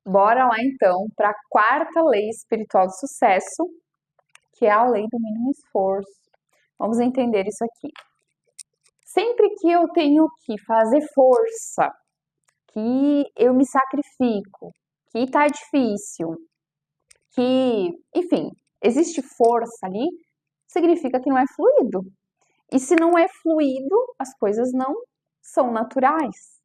Bora lá então para a quarta lei espiritual do sucesso, que é a lei do mínimo esforço. Vamos entender isso aqui. Sempre que eu tenho que fazer força, que eu me sacrifico, que tá difícil, que, enfim, existe força ali, significa que não é fluido. E se não é fluido, as coisas não são naturais.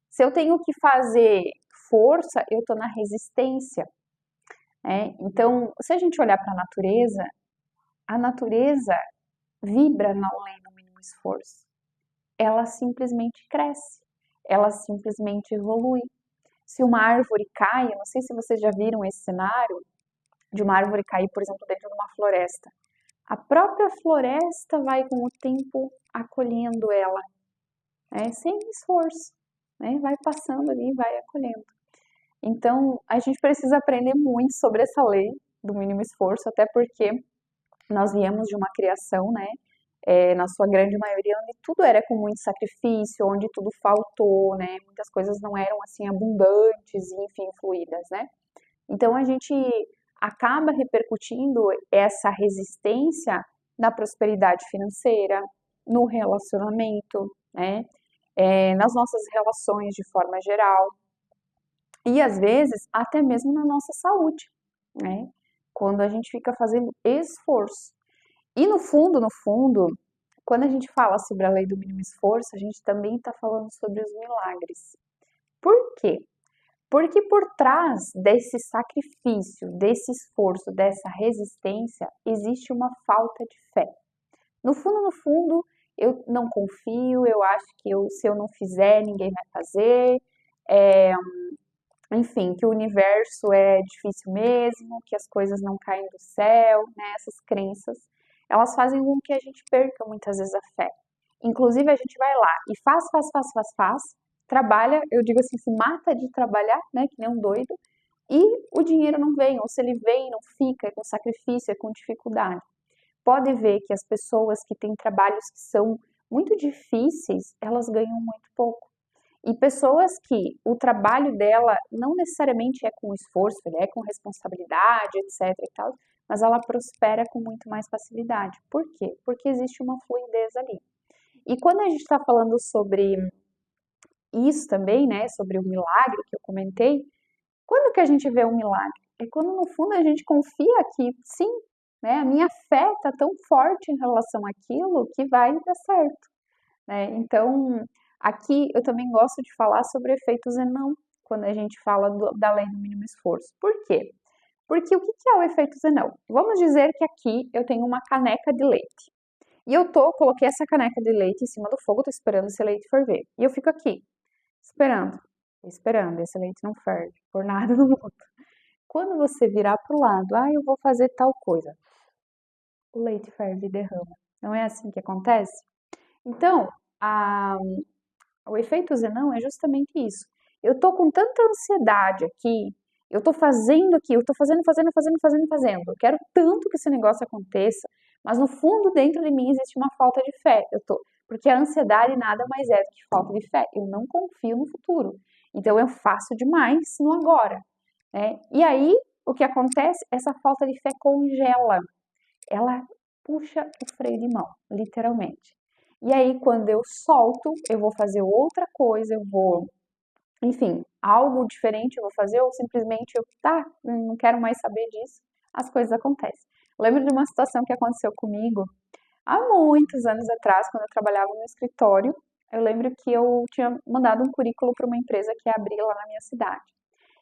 Se eu tenho que fazer força, eu tô na resistência. Então, se a gente olhar para a natureza vibra na lei do mínimo esforço. Ela simplesmente cresce, ela simplesmente evolui. Se uma árvore cai, eu não sei se vocês já viram esse cenário de uma árvore cair, por exemplo, dentro de uma floresta. A própria floresta vai com o tempo acolhendo ela, sem esforço, vai passando ali, vai acolhendo. Então, a gente precisa aprender muito sobre essa lei do mínimo esforço, até porque nós viemos de uma criação, na sua grande maioria, onde tudo era com muito sacrifício, onde tudo faltou, muitas coisas não eram assim abundantes e, enfim, fluídas, Então, a gente acaba repercutindo essa resistência na prosperidade financeira, no relacionamento, nas nossas relações de forma geral e às vezes até mesmo na nossa saúde, né? Quando a gente fica fazendo esforço. E no fundo, quando a gente fala sobre a lei do mínimo esforço, a gente também está falando sobre os milagres. Por quê? Porque por trás desse sacrifício, desse esforço, dessa resistência, existe uma falta de fé. No fundo, eu não confio, eu acho que se eu não fizer, ninguém vai fazer. Enfim, que o universo é difícil mesmo, que as coisas não caem do céu, Essas crenças, elas fazem com que a gente perca muitas vezes a fé. Inclusive, a gente vai lá e faz, trabalha, eu digo assim, se mata de trabalhar, que nem um doido, e o dinheiro não vem, ou se ele vem, não fica, é com sacrifício, é com dificuldade. Pode ver que as pessoas que têm trabalhos que são muito difíceis, elas ganham muito pouco. E pessoas que o trabalho dela não necessariamente é com esforço, ele é com responsabilidade, etc e tal, mas ela prospera com muito mais facilidade. Por quê? Porque existe uma fluidez ali. E quando a gente está falando sobre isso também, sobre o milagre que eu comentei, quando que a gente vê um milagre? É quando no fundo a gente confia que sim, a minha fé está tão forte em relação àquilo que vai dar certo. Então, aqui eu também gosto de falar sobre efeitos e não quando a gente fala da lei do mínimo esforço. Por quê? Porque o que é o efeito Zenão? Vamos dizer que aqui eu tenho uma caneca de leite. E coloquei essa caneca de leite em cima do fogo, tô esperando esse leite ferver. E eu fico aqui, esperando, esperando, esse leite não ferve, por nada no mundo. Quando você virar pro lado, eu vou fazer tal coisa, o leite ferve e derrama. Não é assim que acontece? Então, o efeito Zenão é justamente isso. Eu tô com tanta ansiedade aqui, eu tô fazendo aqui, eu tô fazendo. Eu quero tanto que esse negócio aconteça, mas no fundo, dentro de mim, existe uma falta de fé. Porque a ansiedade nada mais é do que falta de fé. Eu não confio no futuro. Então eu faço demais no agora. E aí, o que acontece? Essa falta de fé congela. Ela puxa o freio de mão, literalmente. E aí, quando eu solto, eu vou fazer outra coisa, eu vou, enfim, algo diferente eu vou fazer, ou simplesmente não quero mais saber disso, as coisas acontecem. Lembro de uma situação que aconteceu comigo há muitos anos atrás, quando eu trabalhava no escritório. Eu lembro que eu tinha mandado um currículo para uma empresa que ia abrir lá na minha cidade.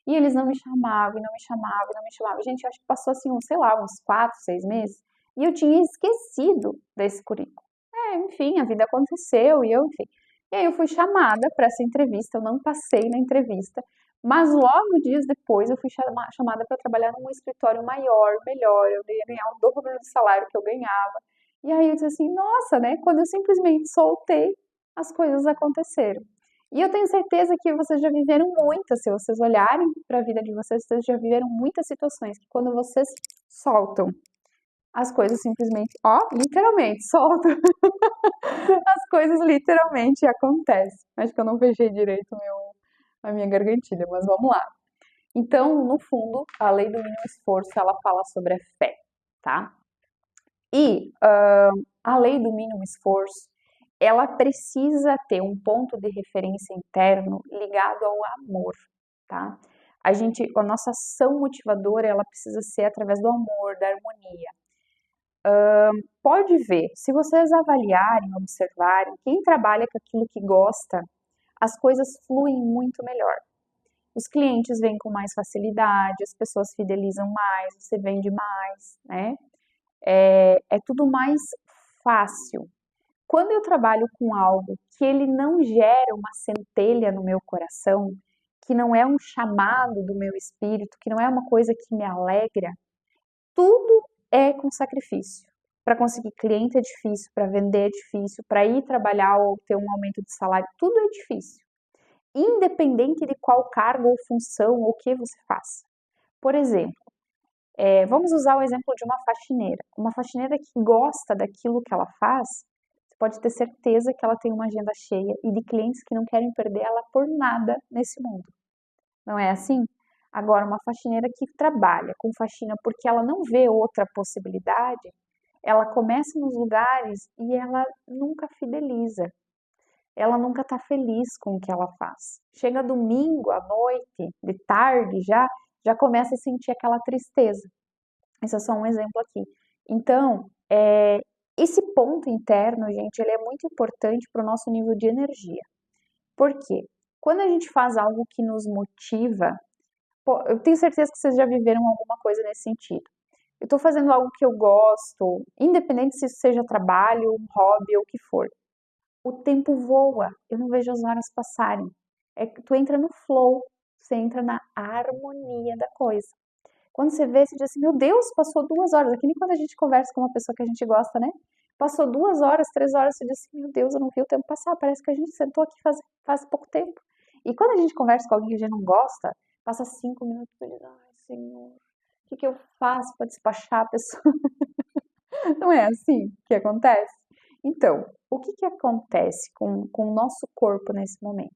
E eles não me chamavam, e não me chamavam, e não me chamavam. Gente, eu acho que passou assim, sei lá, uns 4, 6 meses, e eu tinha esquecido desse currículo. Enfim, a vida aconteceu enfim. E aí eu fui chamada para essa entrevista, eu não passei na entrevista, mas logo dias depois eu fui chamada para trabalhar num escritório maior, melhor, eu ia ganhar o dobro do salário que eu ganhava. E aí eu disse assim, nossa, quando eu simplesmente soltei, as coisas aconteceram. E eu tenho certeza que vocês já viveram muitas, se vocês olharem para a vida de vocês, vocês já viveram muitas situações que quando vocês soltam, as coisas simplesmente, literalmente, soltam. As coisas literalmente acontecem. Acho que eu não fechei direito a minha gargantilha, mas vamos lá. Então, no fundo, a lei do mínimo esforço, ela fala sobre a fé, tá? E a lei do mínimo esforço, ela precisa ter um ponto de referência interno ligado ao amor, tá? A nossa ação motivadora, ela precisa ser através do amor, da harmonia. Pode ver, se vocês avaliarem, observarem, quem trabalha com aquilo que gosta, as coisas fluem muito melhor. Os clientes vêm com mais facilidade, as pessoas fidelizam mais, você vende mais, né? É tudo mais fácil. Quando eu trabalho com algo que ele não gera uma centelha no meu coração, que não é um chamado do meu espírito, que não é uma coisa que me alegra, tudo é com sacrifício. Para conseguir cliente é difícil, para vender é difícil, para ir trabalhar ou ter um aumento de salário, tudo é difícil. Independente de qual cargo ou função ou o que você faça. Por exemplo, vamos usar o exemplo de uma faxineira. Uma faxineira que gosta daquilo que ela faz, você pode ter certeza que ela tem uma agenda cheia e de clientes que não querem perder ela por nada nesse mundo. Não é assim? Agora, uma faxineira que trabalha com faxina porque ela não vê outra possibilidade, ela começa nos lugares e ela nunca fideliza. Ela nunca está feliz com o que ela faz. Chega domingo à noite, de tarde já começa a sentir aquela tristeza. Esse é só um exemplo aqui. Então, esse ponto interno, gente, ele é muito importante para o nosso nível de energia. Por quê? Quando a gente faz algo que nos motiva, eu tenho certeza que vocês já viveram alguma coisa nesse sentido. Eu estou fazendo algo que eu gosto, independente se isso seja trabalho, um hobby ou o que for. O tempo voa, eu não vejo as horas passarem. É que tu entra no flow, você entra na harmonia da coisa. Quando você vê, você diz assim, meu Deus, passou 2 horas. Aqui nem quando a gente conversa com uma pessoa que a gente gosta, né? Passou 2 horas, 3 horas, você diz assim, meu Deus, eu não vi o tempo passar. Parece que a gente sentou aqui faz pouco tempo. E quando a gente conversa com alguém que a gente não gosta, passa 5 minutos e diz, ai, Senhor, o que eu faço para despachar a pessoa? Não é assim que acontece? Então, o que acontece com o nosso corpo nesse momento?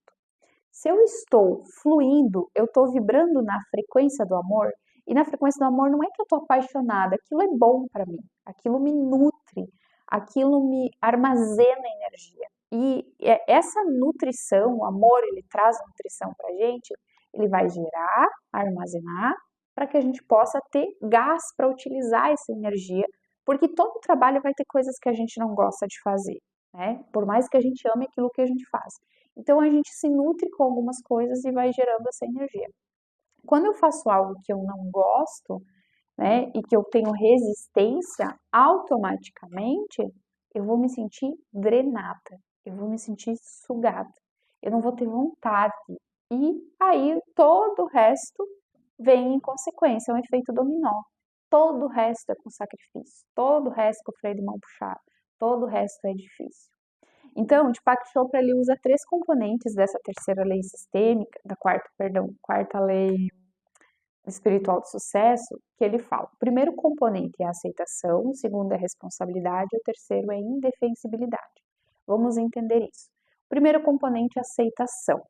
Se eu estou fluindo, eu estou vibrando na frequência do amor, e na frequência do amor não é que eu estou apaixonada, aquilo é bom para mim, aquilo me nutre, aquilo me armazena energia. E essa nutrição, o amor, ele traz nutrição para a gente, ele vai gerar, armazenar, para que a gente possa ter gás para utilizar essa energia, porque todo trabalho vai ter coisas que a gente não gosta de fazer, né? Por mais que a gente ame aquilo que a gente faz. Então a gente se nutre com algumas coisas e vai gerando essa energia. Quando eu faço algo que eu não gosto, né, e que eu tenho resistência, automaticamente eu vou me sentir drenada, eu vou me sentir sugada, eu não vou ter vontade. E aí todo o resto vem em consequência, é um efeito dominó. Todo o resto é com sacrifício, todo o resto é com freio de mão puxado, todo o resto é difícil. Então, o Deepak Chopra ele usa 3 componentes dessa terceira lei sistêmica, quarta lei espiritual do sucesso, que ele fala. O primeiro componente é a aceitação, o segundo é a responsabilidade, e o terceiro é a indefensibilidade. Vamos entender isso. O primeiro componente é a aceitação.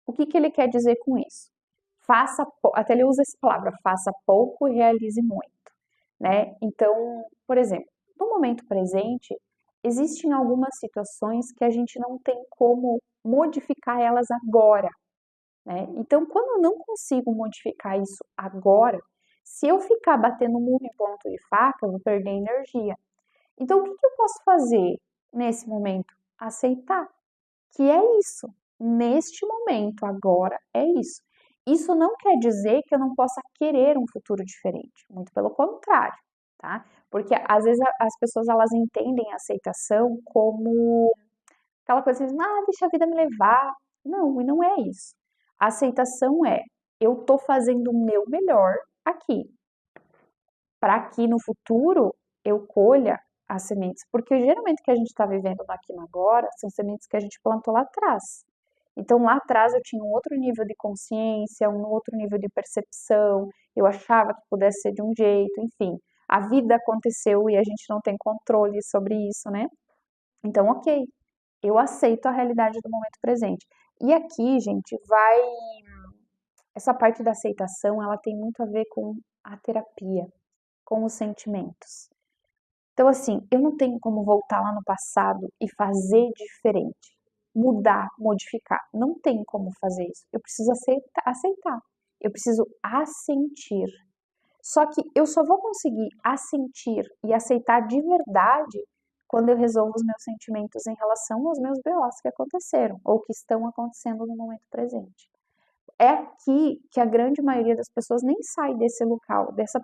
O que ele quer dizer com isso? Até ele usa essa palavra, faça pouco e realize muito, né? Então, por exemplo, no momento presente, existem algumas situações que a gente não tem como modificar elas agora, né? Então, quando eu não consigo modificar isso agora, se eu ficar batendo murro em ponto de faca, eu vou perder energia. Então, o que eu posso fazer nesse momento? Aceitar que é isso. Neste momento, agora, é isso. Isso não quer dizer que eu não possa querer um futuro diferente, muito pelo contrário, tá? Porque às vezes as pessoas elas entendem a aceitação como aquela coisa assim, deixa a vida me levar. Não, e não é isso. A aceitação é eu tô fazendo o meu melhor aqui, para que no futuro eu colha as sementes, porque geralmente o que a gente está vivendo no aqui e no agora são sementes que a gente plantou lá atrás. Então lá atrás eu tinha um outro nível de consciência, um outro nível de percepção, eu achava que pudesse ser de um jeito, enfim. A vida aconteceu e a gente não tem controle sobre isso, né? Então, ok, eu aceito a realidade do momento presente. E aqui, gente, essa parte da aceitação, ela tem muito a ver com a terapia, com os sentimentos. Então, assim, eu não tenho como voltar lá no passado e fazer diferente, mudar, modificar. Não tem como fazer isso. Eu preciso aceitar. Eu preciso assentir. Só que eu só vou conseguir assentir e aceitar de verdade quando eu resolvo os meus sentimentos em relação aos meus BOs que aconteceram ou que estão acontecendo no momento presente. É aqui que a grande maioria das pessoas nem sai desse local, desse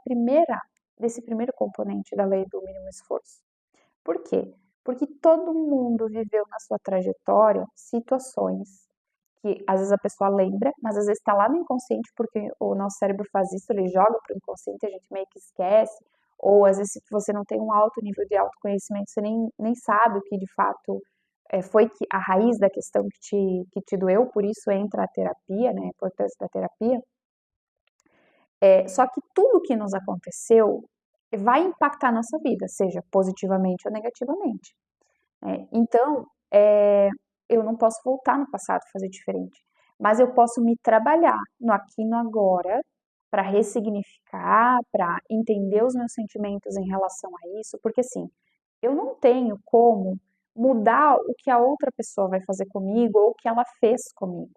primeiro componente da lei do mínimo esforço. Por quê? Porque todo mundo viveu na sua trajetória situações que às vezes a pessoa lembra, mas às vezes está lá no inconsciente, porque o nosso cérebro faz isso, ele joga para o inconsciente, a gente meio que esquece, ou às vezes se você não tem um alto nível de autoconhecimento, você nem sabe o que de fato foi que a raiz da questão que te doeu, por isso entra a terapia, né, a importância da terapia. Só que tudo que nos aconteceu vai impactar a nossa vida, seja positivamente ou negativamente. Então, eu não posso voltar no passado e fazer diferente, mas eu posso me trabalhar no aqui e no agora para ressignificar, para entender os meus sentimentos em relação a isso, porque assim, eu não tenho como mudar o que a outra pessoa vai fazer comigo ou o que ela fez comigo,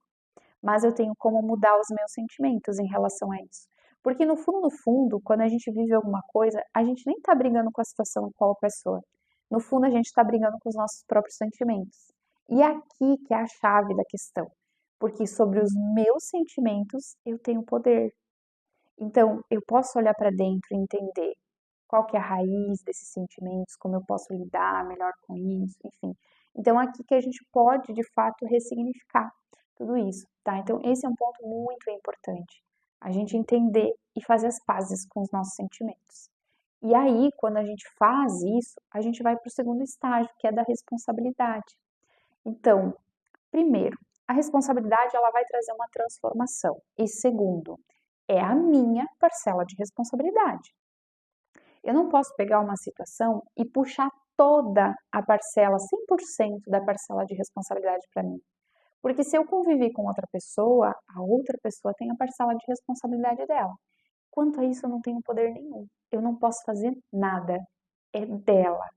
mas eu tenho como mudar os meus sentimentos em relação a isso. Porque no fundo, quando a gente vive alguma coisa, a gente nem tá brigando com a situação com a pessoa. No fundo, a gente está brigando com os nossos próprios sentimentos. E é aqui que é a chave da questão. Porque sobre os meus sentimentos eu tenho poder. Então, eu posso olhar para dentro e entender qual que é a raiz desses sentimentos, como eu posso lidar melhor com isso, enfim. Então, aqui que a gente pode, de fato, ressignificar tudo isso, tá? Então, esse é um ponto muito importante, a gente entender e fazer as pazes com os nossos sentimentos. E aí, quando a gente faz isso, a gente vai para o segundo estágio, que é da responsabilidade. Então, primeiro, a responsabilidade ela vai trazer uma transformação. E segundo, é a minha parcela de responsabilidade. Eu não posso pegar uma situação e puxar toda a parcela, 100% da parcela de responsabilidade para mim. Porque se eu conviver com outra pessoa, a outra pessoa tem a parcela de responsabilidade dela. Quanto a isso, eu não tenho poder nenhum. Eu não posso fazer nada. É dela.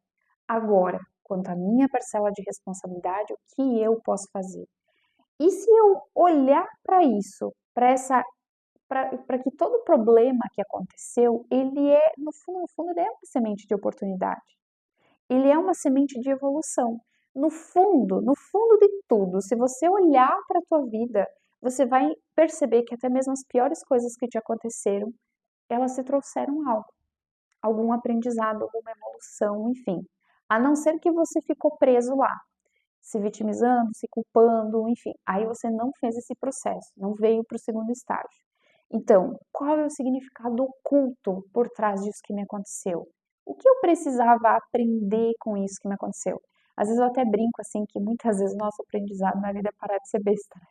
Agora, quanto à minha parcela de responsabilidade, o que eu posso fazer? E se eu olhar para isso, para que todo problema que aconteceu, ele é, no fundo, ele é uma semente de oportunidade. Ele é uma semente de evolução. No fundo de tudo, se você olhar para a tua vida, você vai perceber que até mesmo as piores coisas que te aconteceram, elas te trouxeram algo, algum aprendizado, alguma evolução, enfim. A não ser que você ficou preso lá, se vitimizando, se culpando, enfim. Aí você não fez esse processo, não veio para o segundo estágio. Então, qual é o significado oculto por trás disso que me aconteceu? O que eu precisava aprender com isso que me aconteceu? Às vezes eu até brinco assim que muitas vezes nosso aprendizado na vida é parar de ser besta.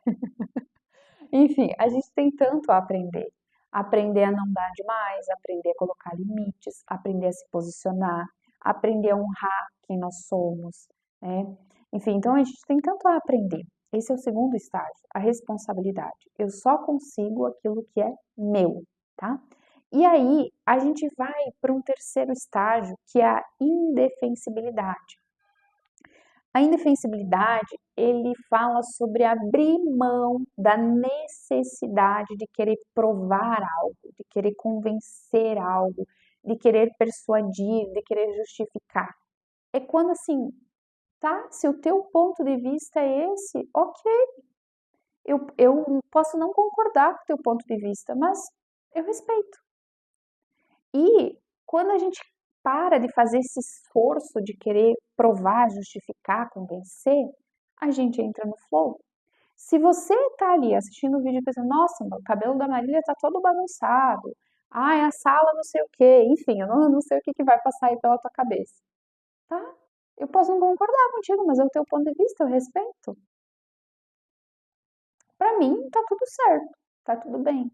Enfim, a gente tem tanto a aprender. Aprender a não dar demais, aprender a colocar limites, aprender a se posicionar, aprender a honrar quem nós somos, né? Enfim, então a gente tem tanto a aprender. Esse é o segundo estágio, a responsabilidade. Eu só consigo aquilo que é meu, tá? E aí a gente vai para um terceiro estágio, que é a indefensibilidade. A indefensibilidade, ele fala sobre abrir mão da necessidade de querer provar algo, de querer convencer algo, de querer persuadir, de querer justificar. É quando assim, tá? Se o teu ponto de vista é esse, ok. Eu posso não concordar com o teu ponto de vista, mas eu respeito. E quando a gente para de fazer esse esforço de querer provar, justificar, convencer, a gente entra no flow. Se você tá ali assistindo o vídeo e pensando, nossa, o cabelo da Marília tá todo bagunçado, ai, a sala não sei o quê, enfim, eu não sei o que vai passar aí pela tua cabeça, tá? Eu posso não concordar contigo, mas é o teu ponto de vista, eu respeito. Pra mim, tá tudo certo, tá tudo bem.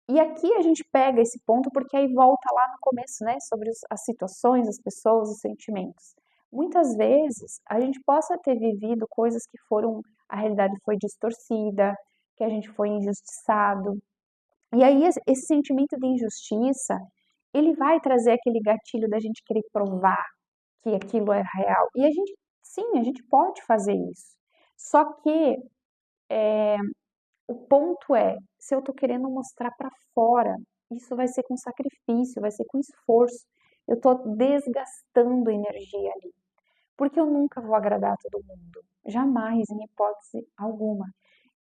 E aqui a gente pega esse ponto porque aí volta lá no começo, né, sobre as situações, as pessoas, os sentimentos. Muitas vezes a gente possa ter vivido coisas que foram, a realidade foi distorcida, que a gente foi injustiçado, E aí esse sentimento de injustiça, ele vai trazer aquele gatilho da gente querer provar que aquilo é real. E a gente, sim, a gente pode fazer isso. Só que o ponto é, se eu tô querendo mostrar para fora, isso vai ser com sacrifício, vai ser com esforço. Eu tô desgastando energia ali. Porque eu nunca vou agradar todo mundo. Jamais, em hipótese alguma.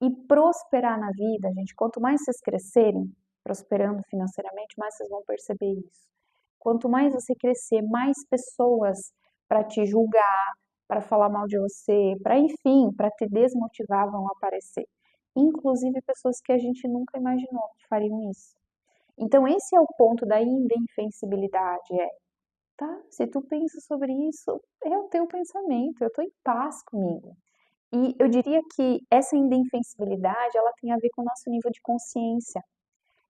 E prosperar na vida, gente, quanto mais vocês crescerem, prosperando financeiramente, mais vocês vão perceber isso. Quanto mais você crescer, mais pessoas para te julgar, para falar mal de você, para enfim, para te desmotivar vão aparecer. Inclusive pessoas que a gente nunca imaginou que fariam isso. Então esse é o ponto da indefensibilidade, tá? Se tu pensa sobre isso, é o teu pensamento, eu tô em paz comigo. E eu diria que essa indefensibilidade, ela tem a ver com o nosso nível de consciência.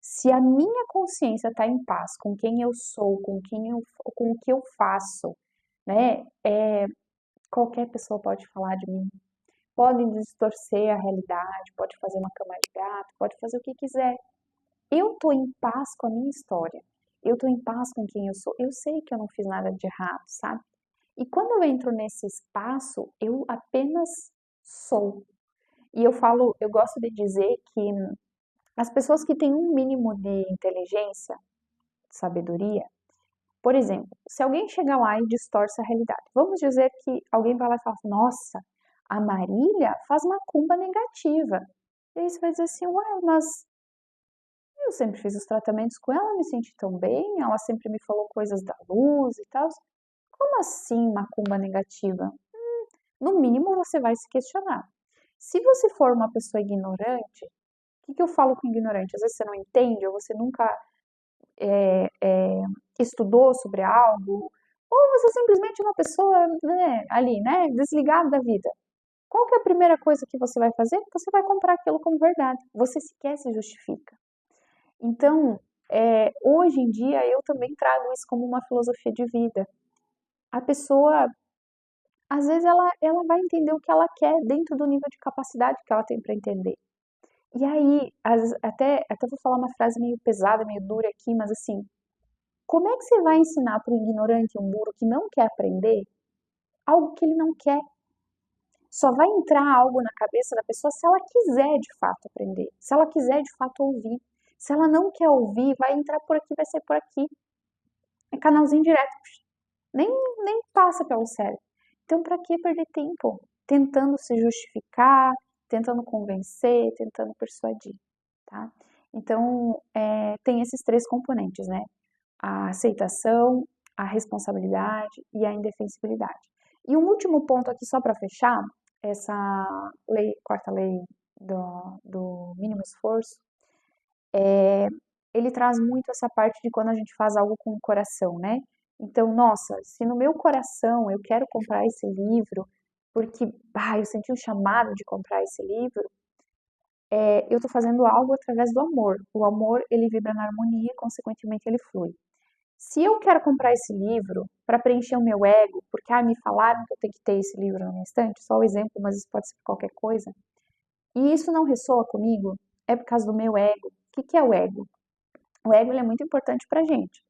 Se a minha consciência está em paz com quem eu sou, com o que eu faço, né? Qualquer pessoa pode falar de mim, pode distorcer a realidade, pode fazer uma cama de gato, pode fazer o que quiser. Eu tô em paz com a minha história. Eu tô em paz com quem eu sou. Eu sei que eu não fiz nada de errado, sabe? E quando eu entro nesse espaço, eu apenas sou. E eu falo, eu gosto de dizer que as pessoas que têm um mínimo de inteligência, sabedoria, por exemplo, se alguém chega lá e distorce a realidade, vamos dizer que alguém vai lá e fala, nossa, a Marília faz macumba negativa. E aí você vai dizer assim, ué, mas eu sempre fiz os tratamentos com ela, me senti tão bem, ela sempre me falou coisas da luz e tal. Como assim macumba negativa? No mínimo você vai se questionar. Se você for uma pessoa ignorante, o que eu falo com ignorante? Às vezes você não entende, ou você nunca estudou sobre algo, ou você simplesmente é uma pessoa, né, ali, né, desligada da vida. Qual que é a primeira coisa que você vai fazer? Você vai comprar aquilo como verdade. Você sequer se justifica. Então, hoje em dia, eu também trago isso como uma filosofia de vida. A pessoa, às vezes, ela vai entender o que ela quer dentro do nível de capacidade que ela tem para entender. E aí, até vou falar uma frase meio pesada, meio dura aqui, mas assim, como é que você vai ensinar para um ignorante, um burro que não quer aprender, algo que ele não quer? Só vai entrar algo na cabeça da pessoa se ela quiser de fato aprender, se ela quiser de fato ouvir. Se ela não quer ouvir, vai entrar por aqui, vai sair por aqui. É canalzinho direto, nem, nem passa pelo cérebro. Então, para que perder tempo tentando se justificar, tentando convencer, tentando persuadir, tá? Então, tem esses três componentes, né? A aceitação, a responsabilidade e a indefensibilidade. E um último ponto aqui, só para fechar, essa quarta lei do mínimo esforço, ele traz muito essa parte de quando a gente faz algo com o coração, né? Então, nossa, se no meu coração eu quero comprar esse livro, porque eu senti um chamado de comprar esse livro, eu estou fazendo algo através do amor. O amor, ele vibra na harmonia e, consequentemente, ele flui. Se eu quero comprar esse livro para preencher o meu ego, porque me falaram que eu tenho que ter esse livro na minha estante, só o exemplo, mas isso pode ser qualquer coisa, e isso não ressoa comigo, é por causa do meu ego. O que que é o ego? O ego ele é muito importante para a gente,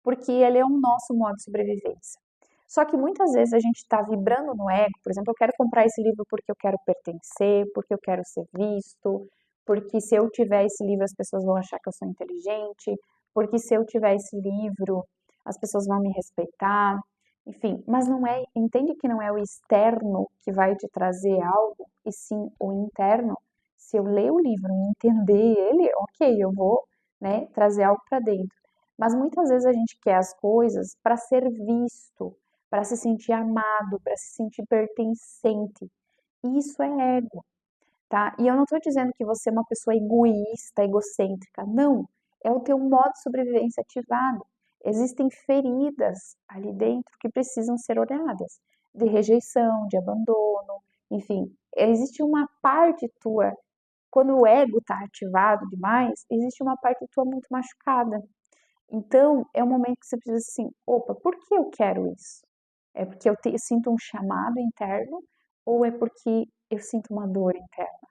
porque ele é o nosso modo de sobrevivência. Só que muitas vezes a gente está vibrando no ego, por exemplo, eu quero comprar esse livro porque eu quero pertencer, porque eu quero ser visto, porque se eu tiver esse livro as pessoas vão achar que eu sou inteligente, porque se eu tiver esse livro as pessoas vão me respeitar, enfim, mas não é, entende que não é o externo que vai te trazer algo, e sim o interno. Se eu ler o livro e entender ele, ok, eu vou, né, trazer algo para dentro. Mas muitas vezes a gente quer as coisas para ser visto, para se sentir amado, para se sentir pertencente. E isso é ego, tá? E eu não estou dizendo que você é uma pessoa egoísta, egocêntrica. Não. É o teu modo de sobrevivência ativado. Existem feridas ali dentro que precisam ser olhadas, de rejeição, de abandono, enfim. Existe uma parte tua, quando o ego está ativado demais, existe uma parte tua muito machucada. Então, é um momento que você precisa assim, opa, por que eu quero isso? É porque eu sinto um chamado interno ou é porque eu sinto uma dor interna,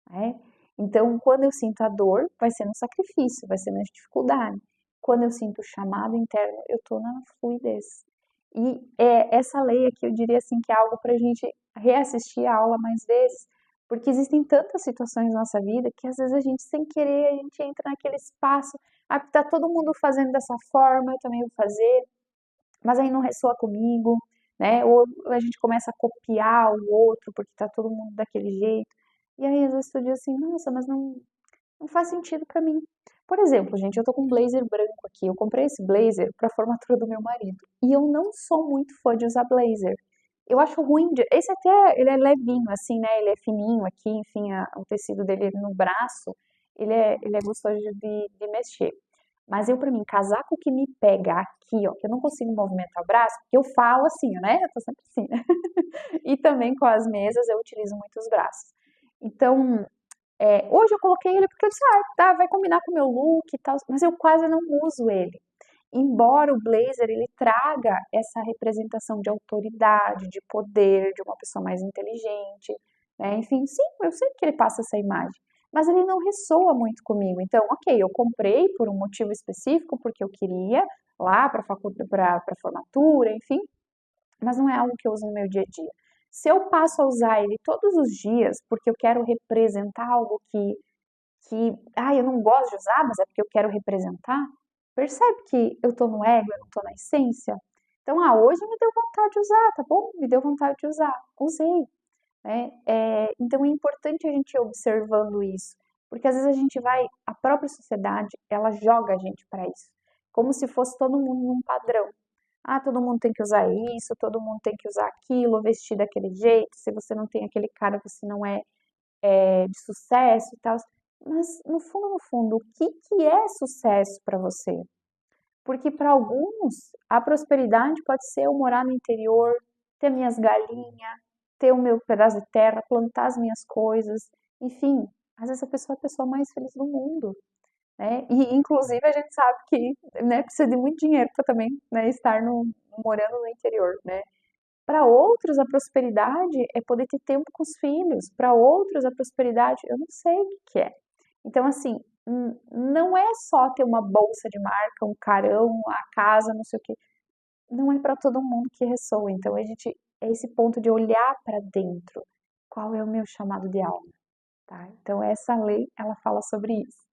né? Então, quando eu sinto a dor, vai ser no sacrifício, vai ser na dificuldade. Quando eu sinto o chamado interno, eu tô na fluidez. E essa lei aqui, eu diria assim, que é algo para a gente reassistir a aula mais vezes, porque existem tantas situações na nossa vida que às vezes a gente, sem querer, a gente entra naquele espaço, ah, tá todo mundo fazendo dessa forma, eu também vou fazer, mas aí não ressoa comigo, né? Ou a gente começa a copiar o outro porque tá todo mundo daquele jeito. E aí às vezes tu diz assim, nossa, mas não faz sentido pra mim. Por exemplo, gente, eu tô com um blazer branco aqui. Eu comprei esse blazer pra formatura do meu marido. E eu não sou muito fã de usar blazer. Eu acho ruim de... Esse até, ele é levinho, assim, né? Ele é fininho aqui, enfim, o tecido dele no braço, ele é gostoso de mexer. Mas eu, pra mim, casaco que me pega aqui, ó, que eu não consigo movimentar o braço, porque eu falo assim, né? Eu tô sempre assim, né? E também com as mesas eu utilizo muito os braços. Então, hoje eu coloquei ele porque eu disse, ah, tá, vai combinar com o meu look e tal, mas eu quase não uso ele. Embora o blazer ele traga essa representação de autoridade, de poder, de uma pessoa mais inteligente, né? Enfim, sim, eu sei que ele passa essa imagem, mas ele não ressoa muito comigo. Então, ok, eu comprei por um motivo específico, porque eu queria lá para para formatura, enfim, mas não é algo que eu uso no meu dia a dia. Se eu passo a usar ele todos os dias, porque eu quero representar algo eu não gosto de usar, mas é porque eu quero representar, percebe que eu tô no ego, eu não tô na essência? Então, hoje me deu vontade de usar, tá bom? Me deu vontade de usar, usei, né? Então é importante a gente ir observando isso, porque às vezes a gente vai, a própria sociedade, ela joga a gente para isso, como se fosse todo mundo num padrão. Ah, todo mundo tem que usar isso, todo mundo tem que usar aquilo, vestir daquele jeito. Se você não tem aquele cara, você não é de sucesso e tal. Mas no fundo, o que que é sucesso para você? Porque para alguns, a prosperidade pode ser eu morar no interior, ter minhas galinhas, ter o meu pedaço de terra, plantar as minhas coisas, enfim, às vezes a pessoa é a pessoa mais feliz do mundo, né? E inclusive a gente sabe que, né, precisa de muito dinheiro para também, né, estar morando no interior, né? Para outros, a prosperidade é poder ter tempo com os filhos. Para outros, a prosperidade, eu não sei o que que é. Então, assim, não é só ter uma bolsa de marca, um carão, a casa, não sei o quê. Não é para todo mundo que ressoa. Então, a gente é esse ponto de olhar para dentro. Qual é o meu chamado de alma, tá? Então, essa lei, ela fala sobre isso.